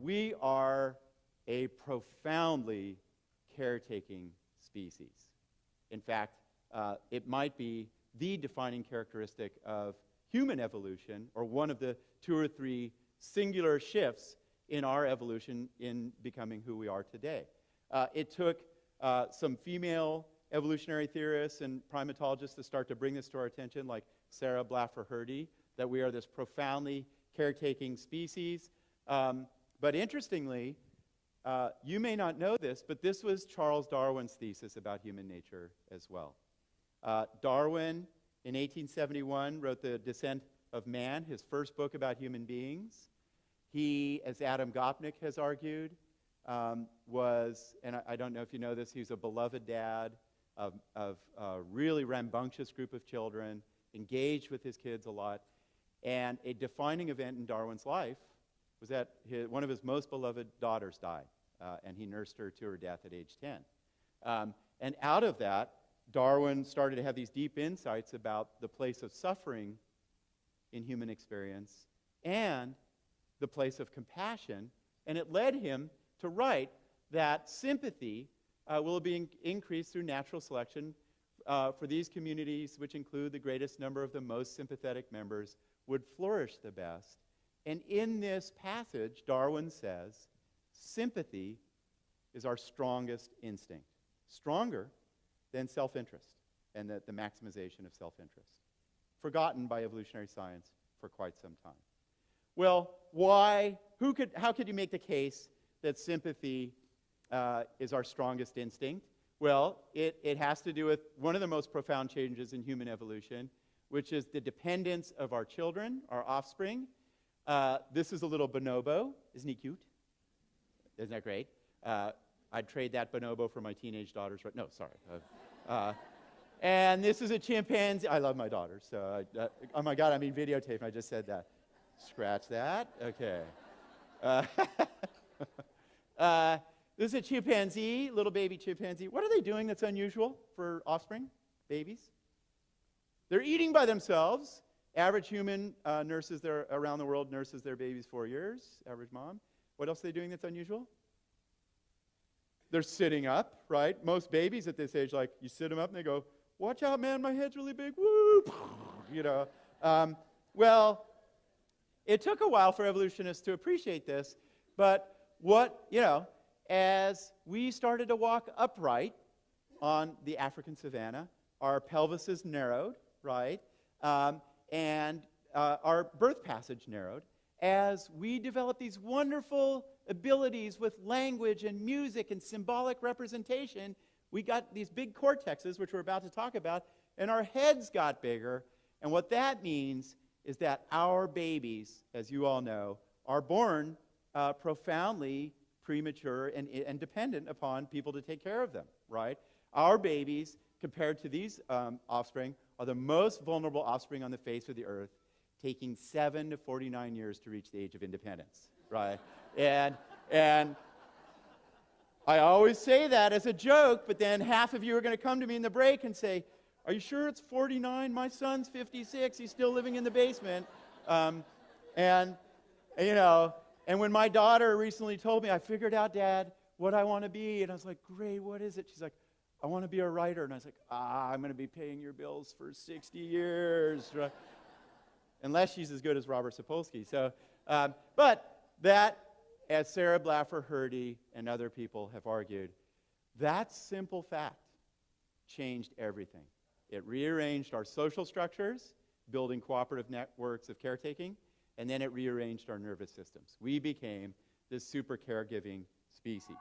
we are a profoundly caretaking species. In fact, it might be the defining characteristic of human evolution, or one of the 2 or 3 singular shifts in our evolution in becoming who we are today. It took some female evolutionary theorists and primatologists to start to bring this to our attention, like Sarah Blaffer-Hrdy, that we are this profoundly caretaking species. But interestingly, you may not know this, but this was Charles Darwin's thesis about human nature as well. Darwin, in 1871, wrote The Descent of Man, his first book about human beings. He, as Adam Gopnik has argued, was, and I don't know if you know this, he was a beloved dad of a really rambunctious group of children, engaged with his kids a lot. And a defining event in Darwin's life was that one of his most beloved daughters died, and he nursed her to her death at age 10. And out of that, Darwin started to have these deep insights about the place of suffering in human experience and the place of compassion, and it led him to write that sympathy will be increased through natural selection for these communities, which include the greatest number of the most sympathetic members, would flourish the best. And in this passage, Darwin says, sympathy is our strongest instinct, stronger than self-interest and the maximization of self-interest, forgotten by evolutionary science for quite some time. Well, why? How could you make the case that sympathy is our strongest instinct? Well, it has to do with one of the most profound changes in human evolution, which is the dependence of our children, our offspring. This is a little bonobo. Isn't he cute? Isn't that great? I'd trade that bonobo for my teenage daughters. No, sorry. And this is a chimpanzee. I love my daughters. So oh my God, I'm being videotaped. I just said that. Scratch that. Okay. This is a chimpanzee, little baby chimpanzee. What are they doing that's unusual for offspring, babies? They're eating by themselves. Average human nurses around the world nurses their babies 4 years, average mom. What else are they doing that's unusual? They're sitting up, right? Most babies at this age, like, you sit them up and they go, watch out, man, my head's really big, woo, you know. Well, it took a while for evolutionists to appreciate this, but as we started to walk upright on the African savanna, our pelvises narrowed, right? And our birth passage narrowed. As we developed these wonderful abilities with language and music and symbolic representation, we got these big cortexes, which we're about to talk about, and our heads got bigger. And what that means is that our babies, as you all know, are born profoundly premature and dependent upon people to take care of them, right? Our babies, compared to these offspring, are the most vulnerable offspring on the face of the earth, taking 7 to 49 years to reach the age of independence, right? And I always say that as a joke, but then half of you are going to come to me in the break and say, are you sure it's 49? My son's 56. He's still living in the basement. And when my daughter recently told me, I figured out, Dad, what I want to be. And I was like, great, what is it? She's like, I want to be a writer. And I was like, I'm going to be paying your bills for 60 years. Right? Unless she's as good as Robert Sapolsky. So, but that, as Sarah Blaffer-Hrdy and other people have argued, that simple fact changed everything. It rearranged our social structures, building cooperative networks of caretaking, and then it rearranged our nervous systems. We became this super caregiving species.